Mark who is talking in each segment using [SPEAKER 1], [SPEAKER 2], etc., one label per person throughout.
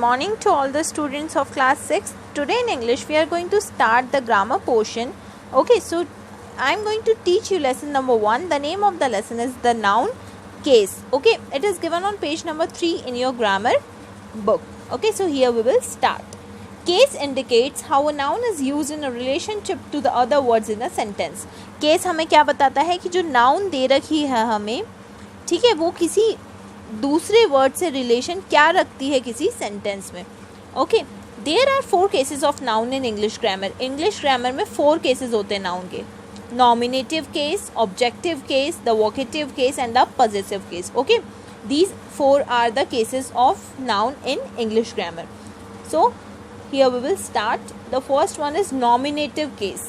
[SPEAKER 1] morning to all the students of class 6. Today in English we are going to start the grammar portion. Okay, so I am going to teach you lesson number 1. The name of the lesson is the noun case. Okay, it is given on page number 3 in your grammar book. Okay, so here we will start. Case indicates how a noun is used in a relationship to the other words in a sentence. Case हमें क्या बताता है कि जो noun दे रखी है हमें, ठीक है, वो किसी दूसरे वर्ड से रिलेशन क्या रखती है किसी सेंटेंस में. Okay, there are 4 cases of noun in English grammar. English grammar में 4 केसेस होते हैं नाउन के. Nominative case, objective case, the vocative case and the possessive case. Okay, these 4 are the cases of noun in English grammar. So here we will start. The first one is nominative case.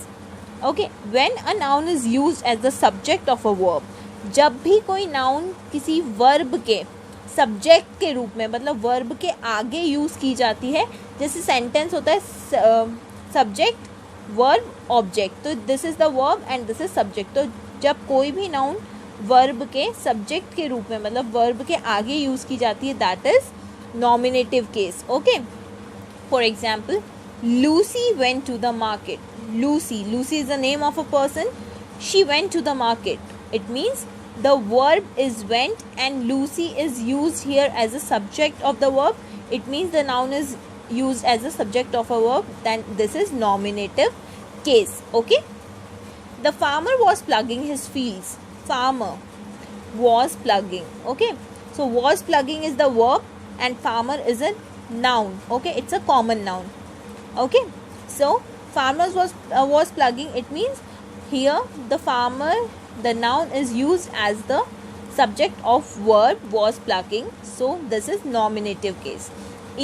[SPEAKER 1] Okay, when a noun is used as the subject of a verb. जब भी कोई noun किसी verb के subject के रूप में, मतलब verb के आगे यूज़ की जाती है, जैसे सेंटेंस होता है सब्जेक्ट वर्ब ऑब्जेक्ट, तो this is the verb and this is subject. तो जब कोई भी नाउन वर्ब के सब्जेक्ट के रूप में, मतलब वर्ब के आगे यूज़ की जाती है, that is nominative case. Okay, for example, Lucy went to the market. Lucy is the name of a person. She went to the market. It means the verb is went and Lucy is used here as a subject of the verb. It means the noun is used as a subject of a verb. Then this is nominative case. Okay, the farmer was plugging his fields. Farmer was plugging. Okay, so was plugging is the verb and farmer is a noun. Okay, it's a common noun. Okay, so farmer was plugging. It means here the farmer, the noun is used as the subject of verb was plugging. So this is nominative case.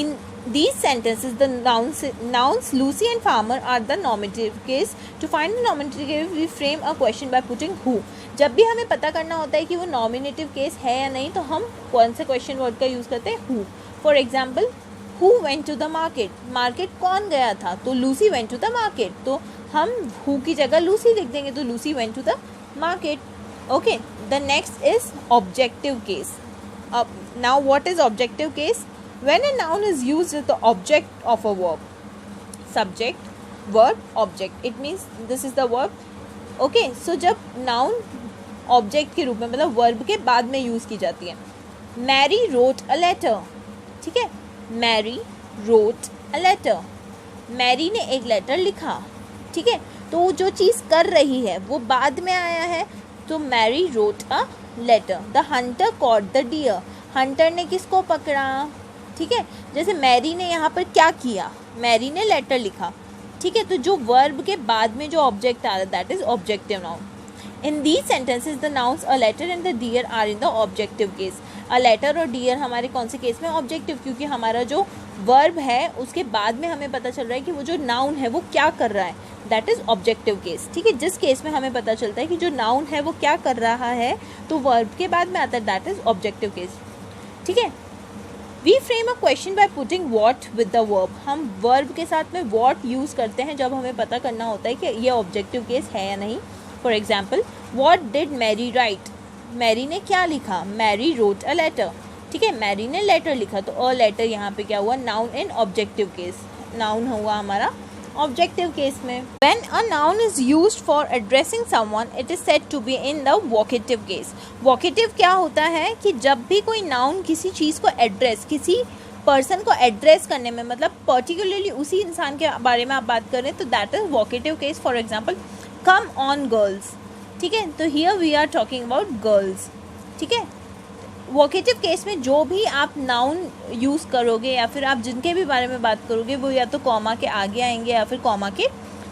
[SPEAKER 1] In these sentences, the nouns Lucy and farmer are the nominative case. To find the nominative case, we frame a question by putting who. जब भी हमें पता करना होता है कि वो nominative case है या नहीं, तो हम कौन से question word का यूज़ करते हैं? who. For example, who went to the market. Market कौन गया था? तो Lucy went to the market. तो हम who की जगह Lucy लिख देंगे, तो Lucy went to the market. Okay, the next is objective case. Now what is objective case? When a noun is used as the object of a verb. Subject, verb, object. It means this is the verb. Okay, so जब noun object के रूप में, मतलब verb के बाद में use की जाती है. Mary wrote a letter. ठीक है, Mary wrote a letter. Mary ने एक लेटर लिखा. ठीक है, तो जो चीज़ कर रही है वो बाद में आया है, तो Mary wrote a letter. The hunter caught the deer. Hunter ने किसको पकड़ा? ठीक है, जैसे मैरी ने यहाँ पर क्या किया? मैरी ने लेटर लिखा. ठीक है, तो जो वर्ब के बाद में जो ऑब्जेक्ट आ रहा है, that is objective noun. In these sentences the nouns a letter and the dear are in the objective case. A letter और डियर हमारे कौन से केस में? ऑब्जेक्टिव, क्योंकि हमारा जो वर्ब है उसके बाद में हमें पता चल रहा है कि वो जो नाउन है वो क्या कर रहा है, दैट इज ऑब्जेक्टिव केस. ठीक है, जिस केस में हमें पता चलता है कि जो नाउन है वो क्या कर रहा है, तो वर्ब के बाद में आता है, दैट इज ऑब्जेक्टिव केस. ठीक है, we frame a question by putting what with the verb. हम वर्ब के साथ में वॉट यूज़ करते हैं जब हमें पता करना होता है कि ये ऑब्जेक्टिव केस है या नहीं. For example, what did Mary write. Mary ने क्या लिखा? Mary wrote a letter. ठीक है, मैरी ने लेटर लिखा, तो अ लेटर यहाँ पे क्या हुआ? Noun in objective case. Noun हुआ हमारा ऑब्जेक्टिव केस में. When a noun is used for addressing someone, it is said to be in the vocative case. Vocative क्या होता है कि जब भी कोई नाउन किसी चीज़ को एड्रेस, किसी पर्सन को एड्रेस करने में, मतलब पर्टिकुलरली उसी इंसान के बारे में आप बात करें, तो that is vocative case. For example, come on girls. ठीक है, तो here we are talking about girls. ठीक है, वोकेटिव केस में जो भी आप नाउन यूज़ करोगे या फिर आप जिनके भी बारे में बात करोगे, वो या तो कॉमा के आगे आएंगे या फिर कॉमा के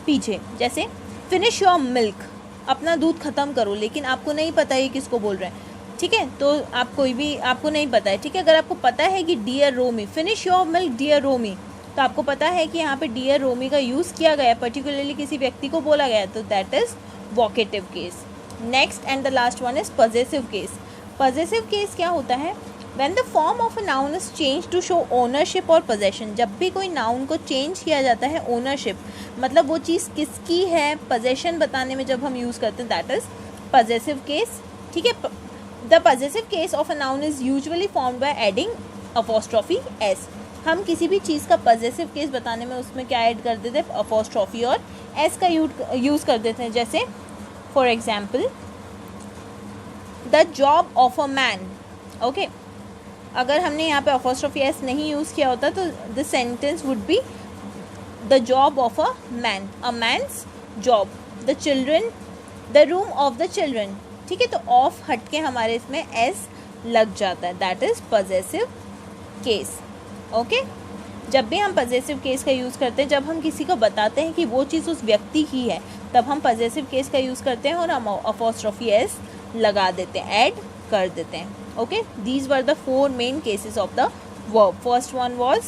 [SPEAKER 1] पीछे. जैसे फिनिश योर मिल्क, अपना दूध ख़त्म करो, लेकिन आपको नहीं पता है किसको बोल रहे हैं. ठीक है, तो आप कोई भी, आपको नहीं पता है. ठीक है, अगर आपको पता है कि dear Romi, finish your milk dear Romi, तो आपको पता है कि यहाँ पे डियर रोमी का यूज़ किया गया है, पर्टिकुलरली किसी व्यक्ति को बोला गया है, तो that is vocative case. Next and the last one is possessive case. Possessive case क्या होता है? When the form of a noun is change to show ownership और पोजेशन. जब भी कोई नाउन को चेंज किया जाता है, ओनरशिप मतलब वो चीज़ किसकी है, पोजेशन बताने में जब हम यूज़ करते हैं, दैट इज पजेसिव केस. ठीक है, the possessive case of a noun is usually formed by adding apostrophe s. हम किसी भी चीज़ का पॉजेसिव केस बताने में उसमें क्या ऐड कर देते हैं, अपॉस्ट्रॉफी और एस का यूज़ कर देते हैं. जैसे for example the job of a man. Okay, अगर हमने यहाँ पे अपॉस्ट्रॉफी एस नहीं यूज़ किया होता तो the sentence would be the job of a man, a man's job, the children, the room of the children. ठीक है, तो ऑफ हट के हमारे इसमें एस लग जाता है, that is possessive case. Okay, जब भी हम पॉजेसिव केस का यूज़ करते हैं, जब हम किसी को बताते हैं कि वो चीज़ उस व्यक्ति की है, तब हम पॉजेसिव केस का यूज़ करते हैं और हम अपॉस्ट्रॉफी एस लगा देते हैं, ऐड कर देते हैं. Okay, these were the 4 main cases of the verb. First one was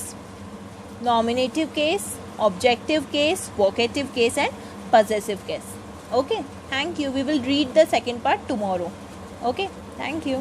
[SPEAKER 1] nominative case, objective case, vocative case and possessive case. Okay, thank you. We will read the second part tomorrow. Okay, thank you.